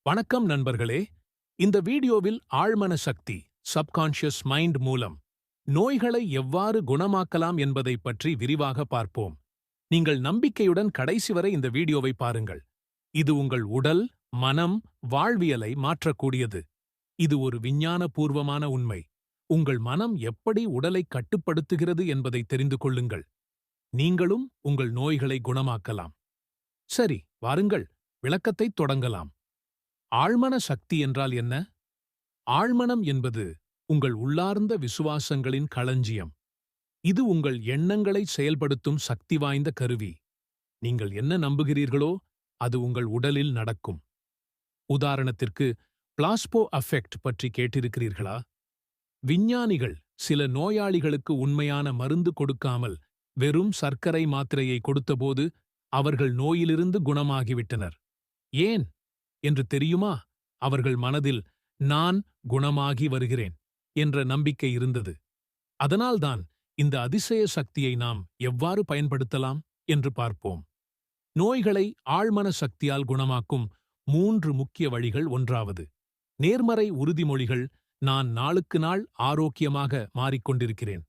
வணக்கம் நண்பர்களே. இந்த வீடியோவில் ஆழ்மன சக்தி சப்கான்ஷியஸ் மைண்ட் மூலம் நோய்களை எவ்வாறு குணமாக்கலாம் என்பதை பற்றி விரிவாக பார்ப்போம். நீங்கள் நம்பிக்கையுடன் கடைசி வரை இந்த வீடியோவை பாருங்கள். இது உங்கள் உடல், மனம், வாழ்வியலை மாற்றக்கூடியது. இது ஒரு விஞ்ஞானபூர்வமான உண்மை. உங்கள் மனம் எப்படி உடலை கட்டுப்படுத்துகிறது என்பதை தெரிந்து கொள்ளுங்கள். நீங்களும் உங்கள் நோய்களை குணமாக்கலாம். சரி, வாருங்கள், விளக்கத்தை தொடங்கலாம். ஆழ்மன சக்தி என்றால் என்ன? ஆழ்மனம் என்பது உங்கள் உள்ளார்ந்த விசுவாசங்களின் களஞ்சியம். இது உங்கள் எண்ணங்களை செயல்படுத்தும் சக்தி வாய்ந்த கருவி. நீங்கள் என்ன நம்புகிறீர்களோ அது உங்கள் உடலில் நடக்கும். உதாரணத்திற்கு, பிளாஸ்போ அஃபெக்ட் பற்றி கேட்டிருக்கிறீர்களா? விஞ்ஞானிகள் சில நோயாளிகளுக்கு உண்மையான மருந்து கொடுக்காமல் வெறும் சர்க்கரை மாத்திரையை கொடுத்தபோது அவர்கள் நோயிலிருந்து குணமாகிவிட்டனர். ஏன் என்று தெரியுமா? அவர்கள் மனதில் நான் குணமாகி வருகிறேன் என்ற நம்பிக்கை இருந்தது. அதனால்தான் இந்த அதிசய சக்தியை நாம் எவ்வாறு பயன்படுத்தலாம் என்று பார்ப்போம். நோய்களை ஆழ்மன சக்தியால் குணமாக்கும் 3 முக்கிய வழிகள். ஒன்றாவது, நேர்மறை உறுதிமொழிகள். நான் நாளுக்கு நாள் ஆரோக்கியமாக மாறிக்கொண்டிருக்கிறேன்.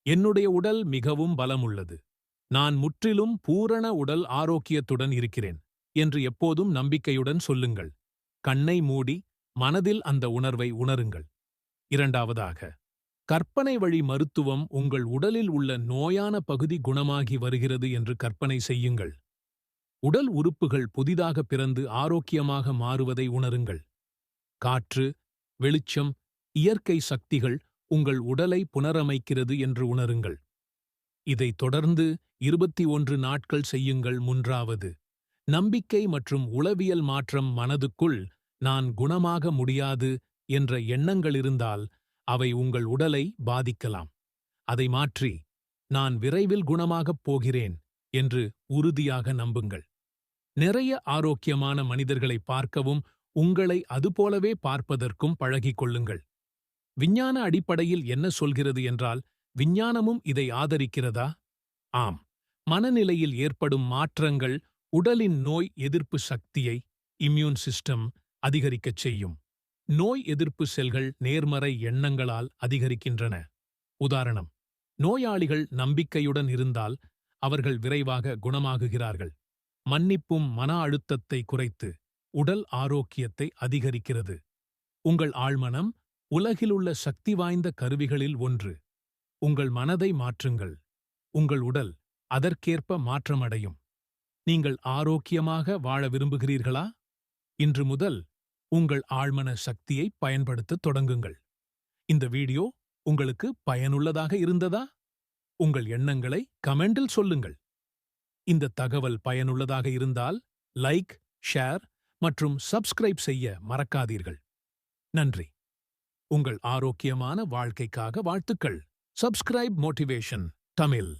என்னுடைய உடல் மிகவும் பலமுள்ளது. நான் முற்றிலும் பூரண உடல் ஆரோக்கியத்துடன் இருக்கிறேன் என்று எப்போதும் நம்பிக்கையுடன் சொல்லுங்கள். கண்ணை மூடி மனதில் அந்த உணர்வை உணருங்கள். இரண்டாவதாக, கற்பனை வழி மருத்துவம். உங்கள் உடலில் உள்ள நோயான பகுதி குணமாகி வருகிறது என்று கற்பனை செய்யுங்கள். உடல் உறுப்புகள் புதிதாக பிறந்து ஆரோக்கியமாக மாறுவதை உணருங்கள். காற்று, வெளிச்சம், இயற்கை சக்திகள் உங்கள் உடலை புனரமைக்கிறது என்று உணருங்கள். இதை தொடர்ந்து 21 நாட்கள் செய்யுங்கள். மூன்றாவது, நம்பிக்கை மற்றும் உளவியல் மாற்றம். மனதுக்குள் நான் குணமாக முடியாது என்ற எண்ணங்கள் இருந்தால் அவை உங்கள் உடலை பாதிக்கலாம். அதை மாற்றி நான் விரைவில் குணமாகப் போகிறேன் என்று உறுதியாக நம்புங்கள். நிறைய ஆரோக்கியமான மனிதர்களை பார்க்கவும் உங்களை அதுபோலவே பார்ப்பதற்கும் பழகிக் கொள்ளுங்கள். விஞ்ஞான அடிப்படையில் என்ன சொல்கிறது என்றால், விஞ்ஞானமும் இதை ஆதரிக்கிறதா? ஆம். மனநிலையில் ஏற்படும் மாற்றங்கள் உடலின் நோய் எதிர்ப்பு சக்தியை, இம்யூன் சிஸ்டம், அதிகரிக்கச் செய்யும். நோய் எதிர்ப்பு செல்கள் நேர்மறை எண்ணங்களால் அதிகரிக்கின்றன. உதாரணம், நோயாளிகள் நம்பிக்கையுடன் இருந்தால் அவர்கள் விரைவாக குணமாகுகிறார்கள். மன்னிப்பும் மன அழுத்தத்தை குறைத்து உடல் ஆரோக்கியத்தை அதிகரிக்கிறது. உங்கள் ஆழ்மனம் உலகிலுள்ள சக்தி வாய்ந்த கருவிகளில் ஒன்று. உங்கள் மனதை மாற்றுங்கள். உங்கள் உடல் அதற்கேற்ப மாற்றமடையும். நீங்கள் ஆரோக்கியமாக வாழ விரும்புகிறீர்களா? இன்று முதல் உங்கள் ஆழ்மன சக்தியை பயன்படுத்தத் தொடங்குங்கள். இந்த வீடியோ உங்களுக்கு பயனுள்ளதாக இருந்ததா? உங்கள் எண்ணங்களை கமெண்டில் சொல்லுங்கள். இந்த தகவல் பயனுள்ளதாக இருந்தால் லைக், ஷேர் மற்றும் சப்ஸ்கிரைப் செய்ய மறக்காதீர்கள். நன்றி. உங்கள் ஆரோக்கியமான வாழ்க்கைக்காக வாழ்த்துக்கள். Subscribe motivation Tamil.